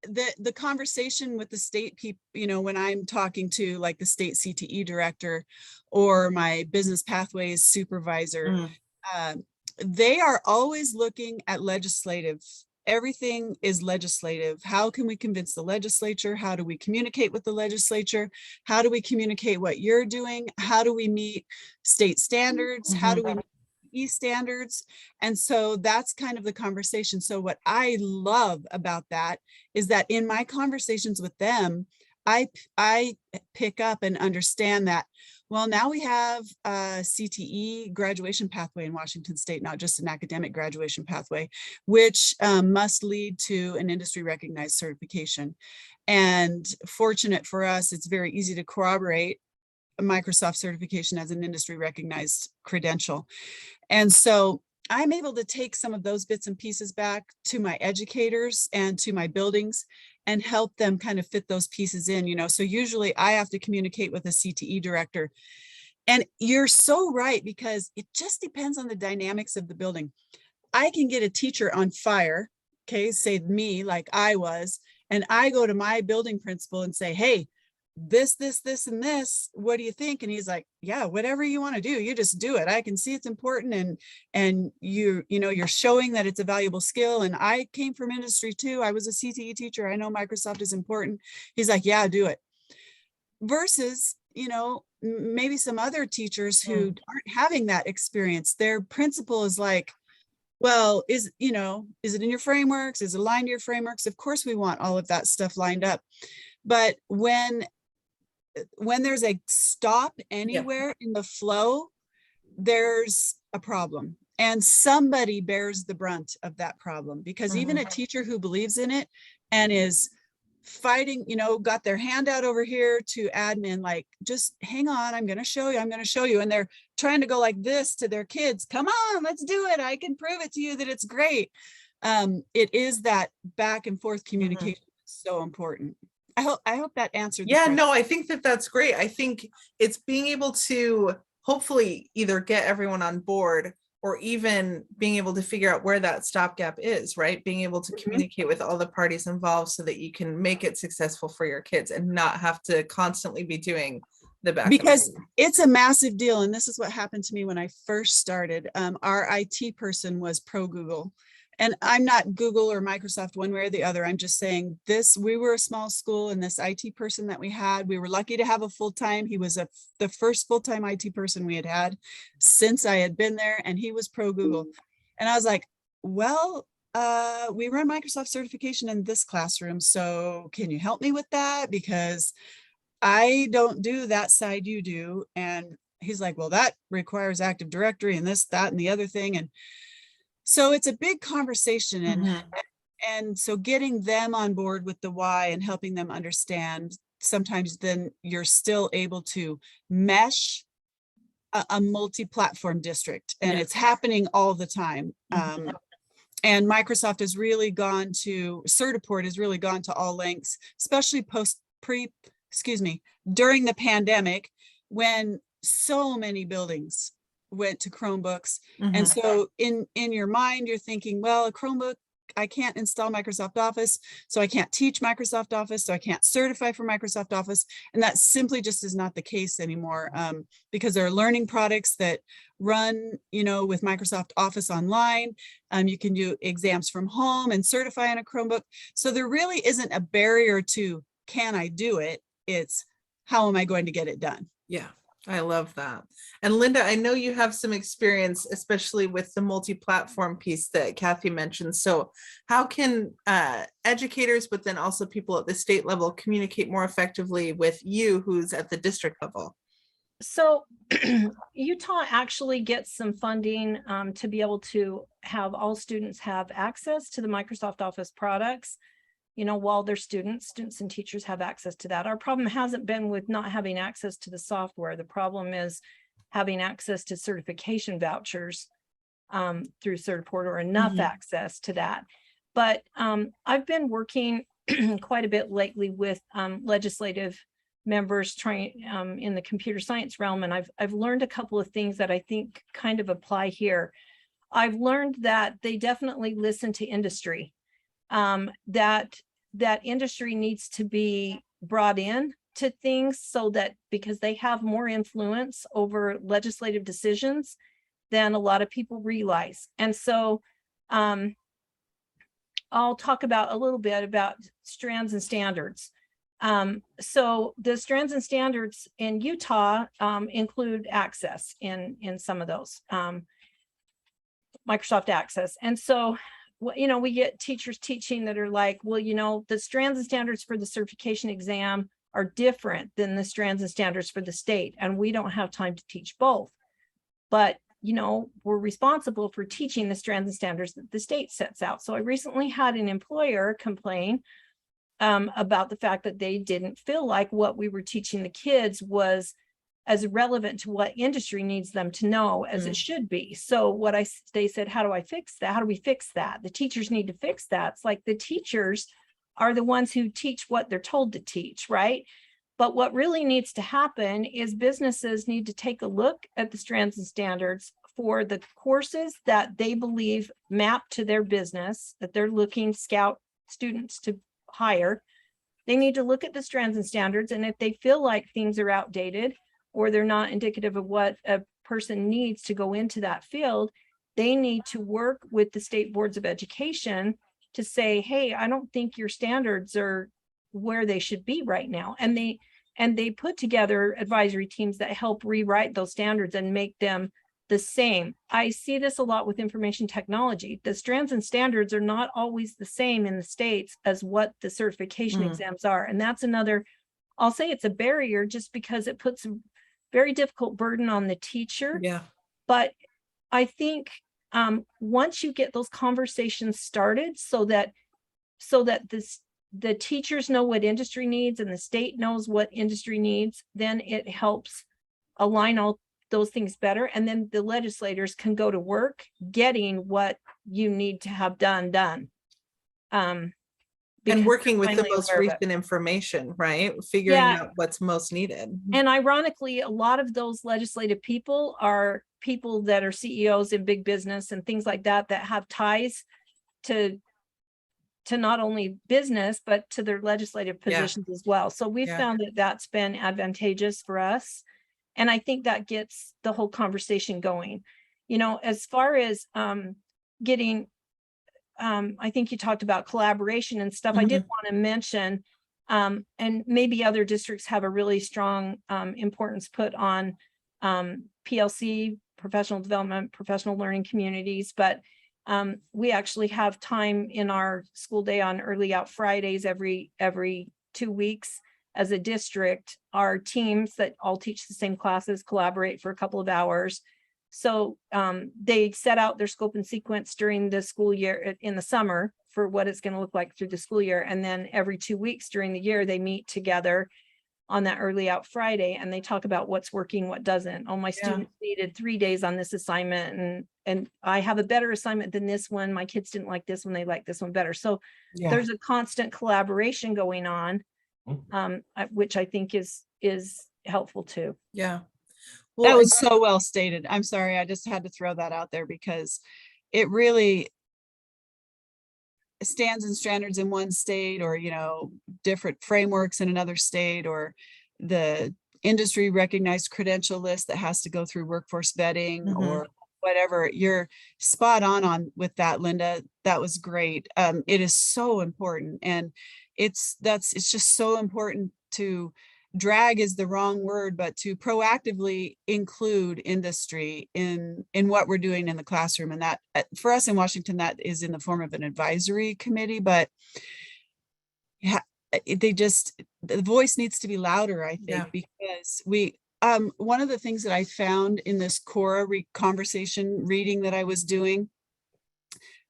the conversation with the state people, you know, when I'm talking to like the state CTE director or my business pathways supervisor, they are always looking at legislative. Everything is legislative. How can we convince the legislature? How do we communicate with the legislature? How do we communicate what you're doing? How do we meet state standards? How do we meet standards? And so that's kind of the conversation. So what I love about that is that in my conversations with them, I pick up and understand that, well, now we have a CTE graduation pathway in Washington State, not just an academic graduation pathway, which must lead to an industry recognized certification. And fortunate for us, it's very easy to corroborate a Microsoft certification as an industry recognized credential. And so I'm able to take some of those bits and pieces back to my educators and to my buildings and help them kind of fit those pieces in, you know. So usually I have to communicate with a CTE director. And you're so right, because it just depends on the dynamics of the building. I can get a teacher on fire, okay, say me like I was, and I go to my building principal and say, hey, this, and this, what do you think? And he's like, yeah, whatever you want to do, you just do it. I can see it's important. And you know, you're showing that it's a valuable skill. And I came from industry too. I was a CTE teacher. I know Microsoft is important. He's like, yeah, do it. Versus, you know, maybe some other teachers who aren't having that experience. Their principal is like, well, is it in your frameworks? Is it aligned to your frameworks? Of course, we want all of that stuff lined up. But when there's a stop anywhere in the flow, there's a problem, and somebody bears the brunt of that problem, because even a teacher who believes in it and is fighting, you know, got their hand out over here to admin, like, just hang on, I'm going to show you. And they're trying to go like this to their kids. Come on, let's do it. I can prove it to you that it's great. It is that back and forth communication. So important. I hope that answered the Yeah, question. no, I think that that's great. I think it's being able to hopefully either get everyone on board or even being able to figure out where that stopgap is, right? Being able to Mhm. communicate with all the parties involved so that you can make it successful for your kids and not have to constantly be doing the back. Because it's a massive deal. And this is what happened to me when I first started. Our IT person was pro Google. And I'm not Google or Microsoft one way or the other. I'm just saying this, we were a small school and this IT person that we had, we were lucky to have a full-time. He was the first full-time IT person we had since I had been there, and he was pro Google. And I was like, well, we run Microsoft certification in this classroom. So can you help me with that? Because I don't do that side you do. And he's like, well, that requires Active Directory and this, that, and the other thing. And so it's a big conversation. And so getting them on board with the why and helping them understand, sometimes then you're still able to mesh a multi-platform district. And Yeah. it's happening all the time. And Microsoft has really gone to, Certiport has really gone to all lengths, especially during the pandemic, when so many buildings went to Chromebooks. And so in your mind, you're thinking, well, a Chromebook, I can't install Microsoft Office, so I can't teach Microsoft Office, so I can't certify for Microsoft Office. And that simply just is not the case anymore, because there are learning products that run, with Microsoft Office online. You can do exams from home and certify on a Chromebook. So there really isn't a barrier to, can I do it? It's, how am I going to get it done? Yeah, I love that. And Linda, I know you have some experience, especially with the multi-platform piece that Kathy mentioned. So how can educators, but then also people at the state level, communicate more effectively with you, who's at the district level? So Utah actually gets some funding to be able to have all students have access to the Microsoft Office products. While they're students and teachers have access to that. Our problem hasn't been with not having access to the software. The problem is having access to certification vouchers through Certiport, or enough access to that. But I've been working quite a bit lately with legislative members trying in the computer science realm. And I've learned a couple of things that I think kind of apply here. I've learned that they definitely listen to industry. That industry needs to be brought in to things, so that, because they have more influence over legislative decisions than a lot of people realize. And so I'll talk about a little bit about strands and standards. So the strands and standards in Utah include access in some of those, Microsoft Access. And so we get teachers teaching that are like, well, the strands and standards for the certification exam are different than the strands and standards for the state, and we don't have time to teach both. But, we're responsible for teaching the strands and standards that the state sets out. So I recently had an employer complain about the fact that they didn't feel like what we were teaching the kids was as relevant to what industry needs them to know as it should be. So they said, how do I fix that? How do we fix that? The teachers need to fix that. It's like the teachers are the ones who teach what they're told to teach, right? But what really needs to happen is businesses need to take a look at the strands and standards for the courses that they believe map to their business, that they're looking scout students to hire. They need to look at the strands and standards, and if they feel like things are outdated or they're not indicative of what a person needs to go into that field, they need to work with the state boards of education to say, hey, I don't think your standards are where they should be right now. And they put together advisory teams that help rewrite those standards and make them the same. I see this a lot with information technology. The strands and standards are not always the same in the states as what the certification exams are. And that's another, I'll say it's a barrier, just because it puts a very difficult burden on the teacher. Yeah. But I think once you get those conversations started, so that the teachers know what industry needs and the state knows what industry needs, then it helps align all those things better. And then the legislators can go to work getting what you need to have done. And because working with the finally most aware of it. recent information, right? Figuring Yeah. out what's most needed. And ironically, a lot of those legislative people are people that are CEOs in big business and things like that, that have ties to not only business, but to their legislative Yeah. positions as well. So we've Yeah. found that that's been advantageous for us. And I think that gets the whole conversation going. You know, as far as getting, I think you talked about collaboration and stuff. I did want to mention, and maybe other districts have a really strong importance put on PLC, professional development, professional learning communities, but we actually have time in our school day on early out Fridays every 2 weeks as a district. Our teams that all teach the same classes collaborate for a couple of hours. So they set out their scope and sequence during the school year in the summer for what it's going to look like through the school year. And then every 2 weeks during the year, they meet together on that early out Friday and they talk about what's working, what doesn't. Oh, my students needed 3 days on this assignment and I have a better assignment than this one. My kids didn't like this one, they like this one better. So there's a constant collaboration going on, which I think is helpful too. Yeah. That was so well stated. I'm sorry, I just had to throw that out there because it really stands and standards in one state, or different frameworks in another state, or the industry recognized credential list that has to go through workforce vetting or whatever. You're spot on with that, Linda. That was great. It is so important, and it's just so important to drag is the wrong word, but to proactively include industry in what we're doing in the classroom. And that for us in Washington, that is in the form of an advisory committee, but the voice needs to be louder, I think, because one of the things that I found in this Cora conversation reading that I was doing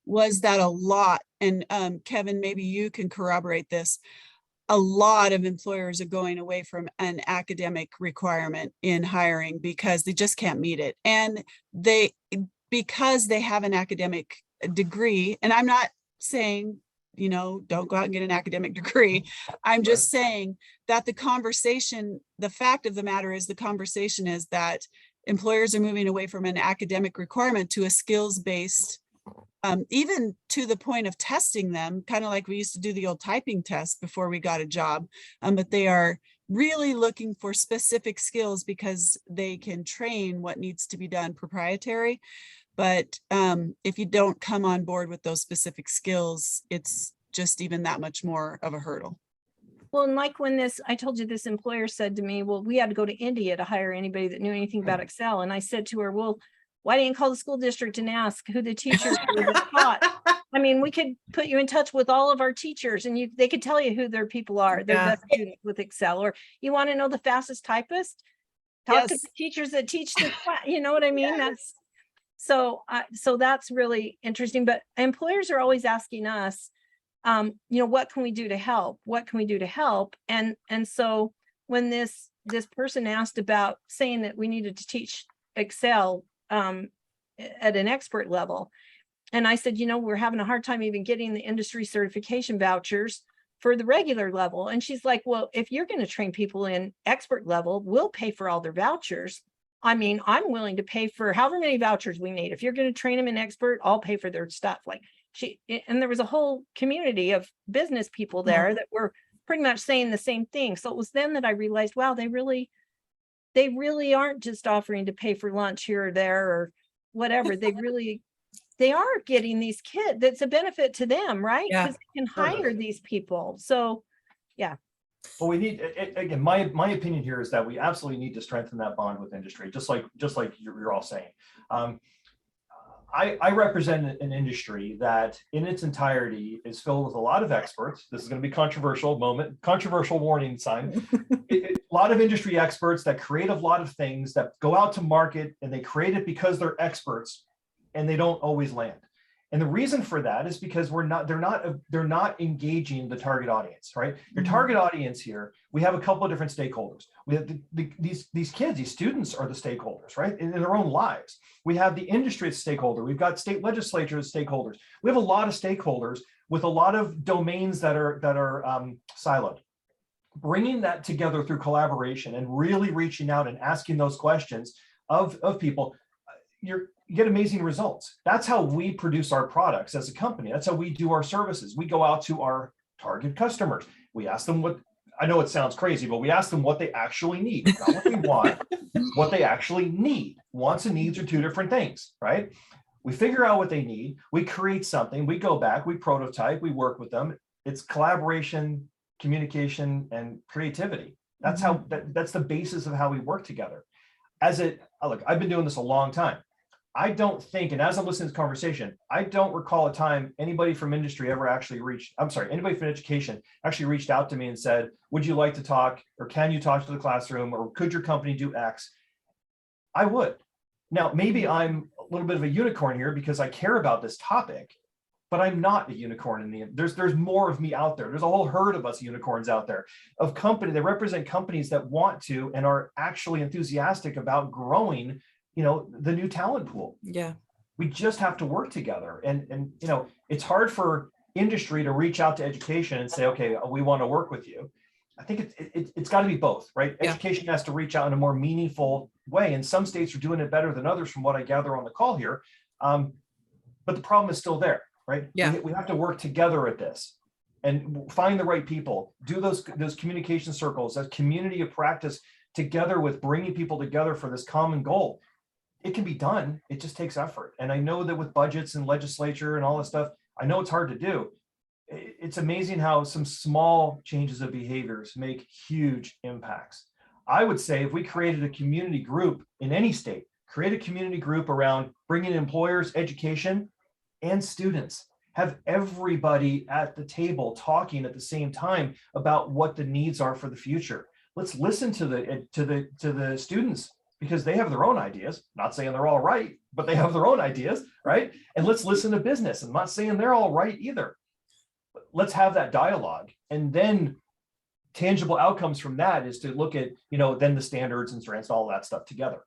was that a lot, and Kevin, maybe you can corroborate this, a lot of employers are going away from an academic requirement in hiring because they just can't meet it. And because they have an academic degree, and I'm not saying, don't go out and get an academic degree. I'm just saying that the fact of the matter is that employers are moving away from an academic requirement to a skills-based, even to the point of testing them, kind of like we used to do the old typing test before we got a job, but they are really looking for specific skills because they can train what needs to be done proprietary. But if you don't come on board with those specific skills, it's just even that much more of a hurdle. Well, and like when I told you this employer said to me, well, we had to go to India to hire anybody that knew anything about Excel. And I said to her, well, why didn't you call the school district and ask who the teachers were that taught? I mean, we could put you in touch with all of our teachers and they could tell you who their people are, their best students with Excel. Or you want to know the fastest typist? Talk to the teachers that teach the class. You know what I mean? That's so that's really interesting. But employers are always asking us, what can we do to help? What can we do to help? And so when this person asked about saying that we needed to teach Excel at an expert level. And I said, we're having a hard time even getting the industry certification vouchers for the regular level. And she's like, well, if you're going to train people in expert level, we'll pay for all their vouchers. I mean, I'm willing to pay for however many vouchers we need. If you're going to train them in expert, I'll pay for their stuff. And there was a whole community of business people there that were pretty much saying the same thing. So it was then that I realized, wow, they really aren't just offering to pay for lunch here or there or whatever. They are getting these kids. That's a benefit to them, right? Because they can hire these people. So, yeah. Well, we need, again, my opinion here is that we absolutely need to strengthen that bond with industry, just like you're all saying. I represent an industry that in its entirety is filled with a lot of experts. This is going to be controversial warning sign. A lot of industry experts that create a lot of things that go out to market, and they create it because they're experts and they don't always land. And the reason for that is because they're not engaging the target audience, right? Your target audience here, we have a couple of different stakeholders. We have these kids, these students are the stakeholders, right? In their own lives. We have the industry as stakeholder. We've got state legislatures as stakeholders. We have a lot of stakeholders with a lot of domains that are siloed. Bringing that together through collaboration and really reaching out and asking those questions of people, you get amazing results. That's how we produce our products as a company. That's how we do our services. We go out to our target customers. We ask them what, I know it sounds crazy, but we ask them what they actually need, not what they want, what they actually need. Wants and needs are two different things, right? We figure out what they need. We create something. We go back, we prototype, we work with them. It's collaboration, communication, and creativity. That's how, that's the basis of how we work together. Look, I've been doing this a long time. I don't think, and as I'm listening to this conversation, I don't recall a time anybody from industry ever actually anybody from education actually reached out to me and said, would you like to talk, or can you talk to the classroom, or could your company do X? I would. Now, maybe I'm a little bit of a unicorn here because I care about this topic, but I'm not a unicorn in the end. There's more of me out there. There's a whole herd of us unicorns out there of company that represent companies that want to and are actually enthusiastic about growing, the new talent pool. Yeah. We just have to work together. And it's hard for industry to reach out to education and say, okay, we want to work with you. I think it's got to be both, right? Yeah. Education has to reach out in a more meaningful way. And some states are doing it better than others from what I gather on the call here. But the problem is still there, right? Yeah. We have to work together at this and find the right people, do those communication circles, that community of practice together with bringing people together for this common goal. It can be done. It just takes effort. And I know that with budgets and legislature and all this stuff, I know it's hard to do. It's amazing how some small changes of behaviors make huge impacts. I would say if we created a community group in any state, create a community group around bringing employers, education, and students, have everybody at the table talking at the same time about what the needs are for the future. Let's listen to the students, because they have their own ideas. Not saying they're all right, but they have their own ideas, right? And let's listen to business. I'm not saying they're all right either. But let's have that dialogue. And then tangible outcomes from that is to look at, then the standards and strengths, all that stuff together.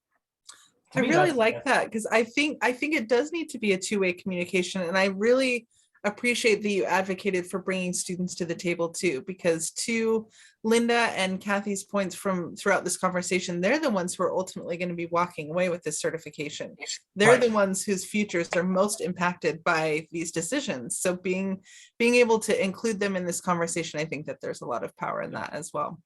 I really like that, because I think it does need to be a two-way communication. And I really appreciate that you advocated for bringing students to the table too, because to Linda and Kathy's points from throughout this conversation, they're the ones who are ultimately going to be walking away with this certification. They're the ones whose futures are most impacted by these decisions. So being able to include them in this conversation, I think that there's a lot of power in that as well.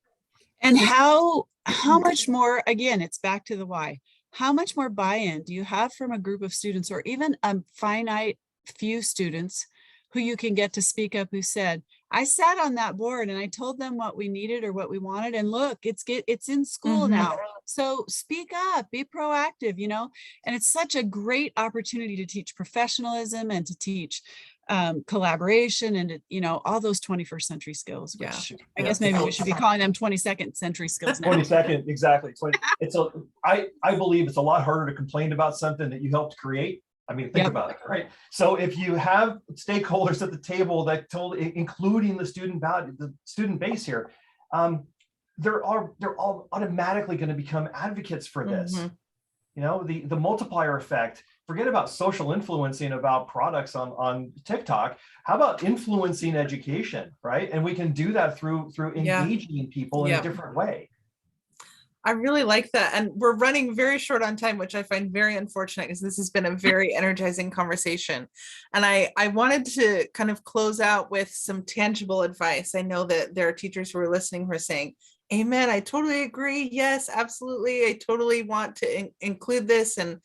And how much more, again, it's back to the why. How much more buy-in do you have from a group of students, or even a finite few students who you can get to speak up, who said, I sat on that board and I told them what we needed or what we wanted, and look, it's in school now. So speak up, be proactive, and it's such a great opportunity to teach professionalism and to teach collaboration and, all those 21st century skills, which I guess maybe we should be calling them 22nd century skills now. 22nd, exactly. I believe it's a lot harder to complain about something that you helped create. I mean, think about it, right? So if you have stakeholders at the table that including the student base here, they're all automatically going to become advocates for this. The multiplier effect. Forget about social influencing about products on TikTok. How about influencing education, right? And we can do that through engaging people in a different way. I really like that. And we're running very short on time, which I find very unfortunate, because this has been a very energizing conversation. And I wanted to kind of close out with some tangible advice. I know that there are teachers who are listening who are saying, amen, I totally agree. Yes, absolutely. I totally want to include this and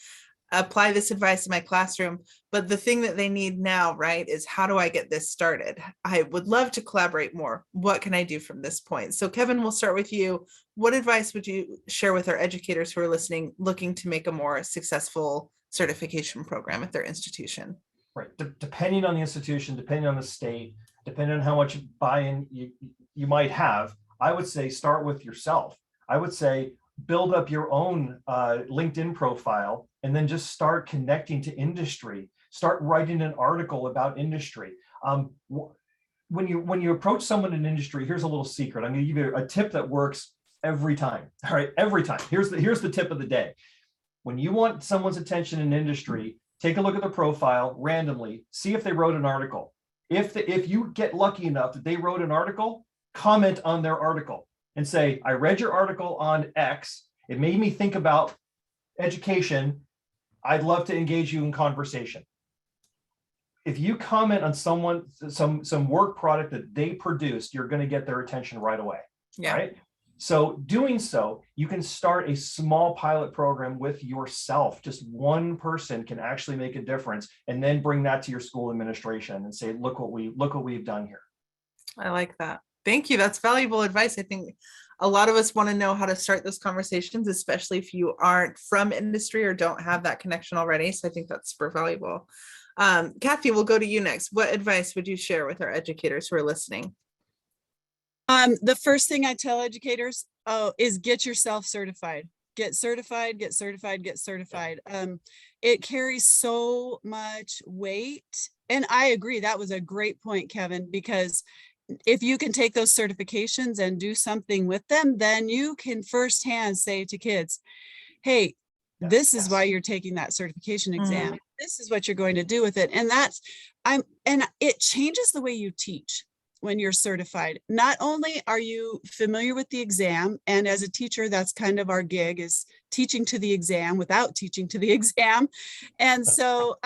apply this advice in my classroom. But the thing that they need now, right, is how do I get this started? I would love to collaborate more. What can I do from this point? So Kevin, we'll start with you. What advice would you share with our educators who are listening, looking to make a more successful certification program at their institution? Right. Depending on the institution, depending on the state, depending on how much buy-in you might have, I would say start with yourself. I would say build up your own LinkedIn profile, and then just start connecting to industry. Start writing an article about industry. When you approach someone in industry, here's a little secret. I'm going to give you a tip that works every time. All right, every time. Here's the tip of the day. When you want someone's attention in industry, take a look at their profile randomly, see if they wrote an article. If you get lucky enough that they wrote an article, comment on their article and say, I read your article on X. It made me think about education. I'd love to engage you in conversation. If you comment on some work product that they produced, you're going to get their attention right away. Yeah. Right. So doing so, you can start a small pilot program with yourself. Just one person can actually make a difference, and then bring that to your school administration and say, look what we've done here. I like that. Thank you. That's valuable advice. I think a lot of us want to know how to start those conversations, especially if you aren't from industry or don't have that connection already. So I think that's super valuable. Kathy, we'll go to you next. What advice would you share with our educators who are listening? The first thing I tell educators is get yourself certified. Get certified, get certified, get certified. It carries so much weight. And I agree, that was a great point, Kevin, because if you can take those certifications and do something with them, then you can firsthand say to kids, hey, this is why you're taking that certification exam. This is what you're going to do with it. And it changes the way you teach when you're certified. Not only are you familiar with the exam, and as a teacher, that's kind of our gig, is teaching to the exam without teaching to the exam. And so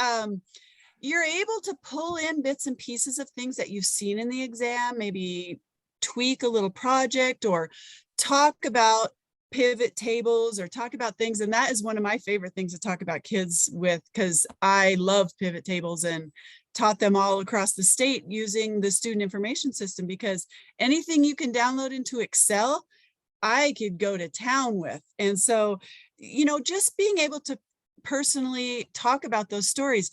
you're able to pull in bits and pieces of things that you've seen in the exam, maybe tweak a little project or talk about pivot tables or talk about things. And that is one of my favorite things to talk about kids with, because I love pivot tables and taught them all across the state using the student information system, because anything you can download into Excel, I could go to town with. And so, just being able to personally talk about those stories.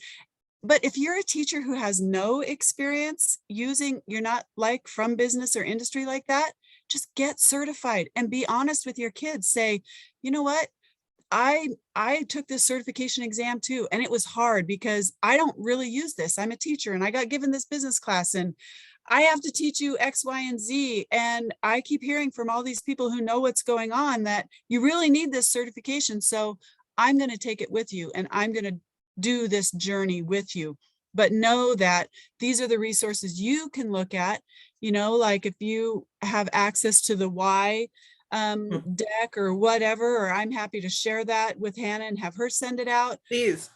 But if you're a teacher who has no experience using, you're not like from business or industry like that, just get certified and be honest with your kids. Say, you know what? I took this certification exam too, and it was hard because I don't really use this. I'm a teacher and I got given this business class and I have to teach you X, Y, and Z. And I keep hearing from all these people who know what's going on that you really need this certification. So I'm going to take it with you and I'm going to do this journey with you. But know that these are the resources you can look at, like if you have access to the Y deck or whatever, or I'm happy to share that with Hannah and have her send it out. Please.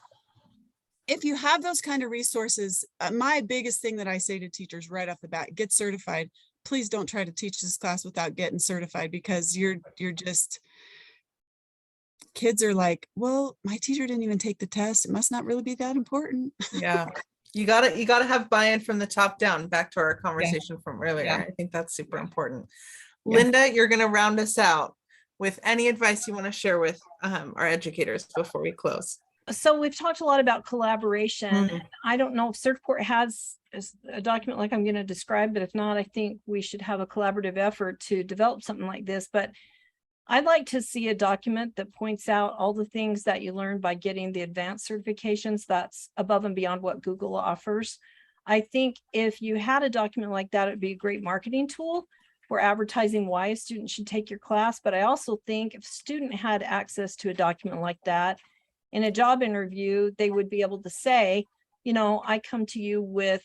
If you have those kind of resources, my biggest thing that I say to teachers right off the bat, get certified. Please don't try to teach this class without getting certified, because you're just, kids are like, well, my teacher didn't even take the test. It must not really be that important. Yeah. You gotta have buy-in from the top down, back to our conversation from earlier. Yeah. I think that's super important. Yeah. Linda, you're going to round us out with any advice you want to share with our educators before we close. So we've talked a lot about collaboration. I don't know if Certiport has a document like I'm going to describe, but if not, I think we should have a collaborative effort to develop something like this. But I'd like to see a document that points out all the things that you learned by getting the advanced certifications. That's above and beyond what Google offers. I think if you had a document like that, it'd be a great marketing tool for advertising why a student should take your class. But I also think if a student had access to a document like that in a job interview, they would be able to say, I come to you with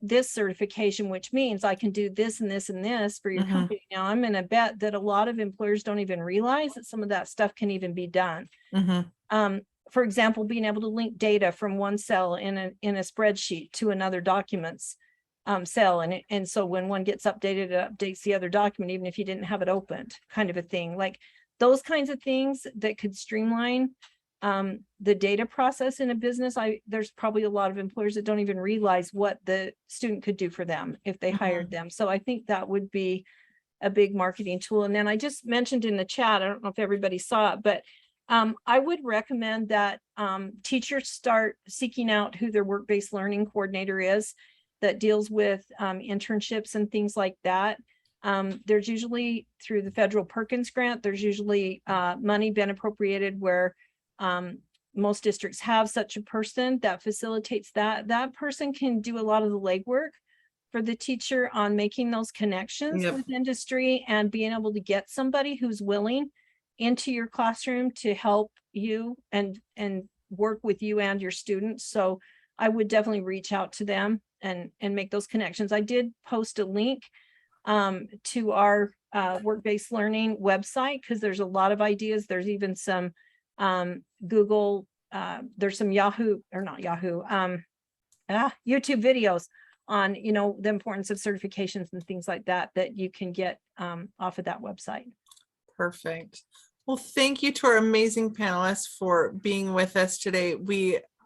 this certification, which means I can do this and this and this for your company. Now, I'm going to bet that a lot of employers don't even realize that some of that stuff can even be done. For example, being able to link data from one cell in a spreadsheet to another document's cell. And so when one gets updated, it updates the other document, even if you didn't have it opened, kind of a thing. Like those kinds of things that could streamline the data process in a business. There's probably a lot of employers that don't even realize what the student could do for them if they hired them. So I think that would be a big marketing tool. And then I just mentioned in the chat, I don't know if everybody saw it, but I would recommend that teachers start seeking out who their work-based learning coordinator is that deals with internships and things like that. There's usually, through the federal Perkins grant, there's usually money been appropriated where most districts have such a person that facilitates that. That person can do a lot of the legwork for the teacher on making those connections with industry and being able to get somebody who's willing into your classroom to help you and work with you and your students. So I would definitely reach out to them and make those connections. I did post a link to our work-based learning website, because there's a lot of ideas. There's even some Google, there's some Yahoo, or not Yahoo, YouTube videos on, you know, the importance of certifications and things like that, that you can get off of that website. Perfect. Well, thank you to our amazing panelists for being with us today.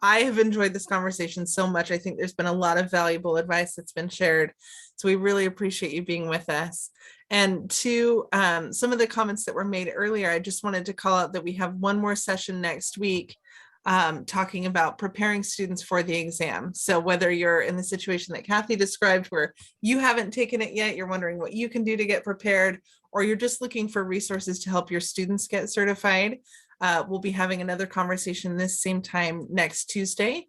I have enjoyed this conversation so much. I think there's been a lot of valuable advice that's been shared. So we really appreciate you being with us. And to some of the comments that were made earlier, I just wanted to call out that we have one more session next week talking about preparing students for the exam. So whether you're in the situation that Kathy described, where you haven't taken it yet, you're wondering what you can do to get prepared, or you're just looking for resources to help your students get certified, we'll be having another conversation this same time next Tuesday.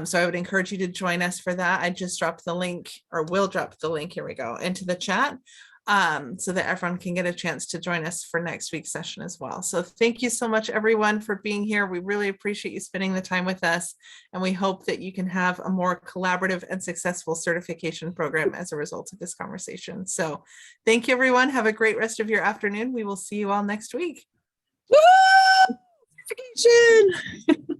So I would encourage you to join us for that. I just dropped the link, or will drop the link, here we go, into the chat, so that everyone can get a chance to join us for next week's session as well. So thank you so much, everyone, for being here. We really appreciate you spending the time with us, and we hope that you can have a more collaborative and successful certification program as a result of this conversation. So thank you, everyone. Have a great rest of your afternoon. We will see you all next week. Woo! Certification!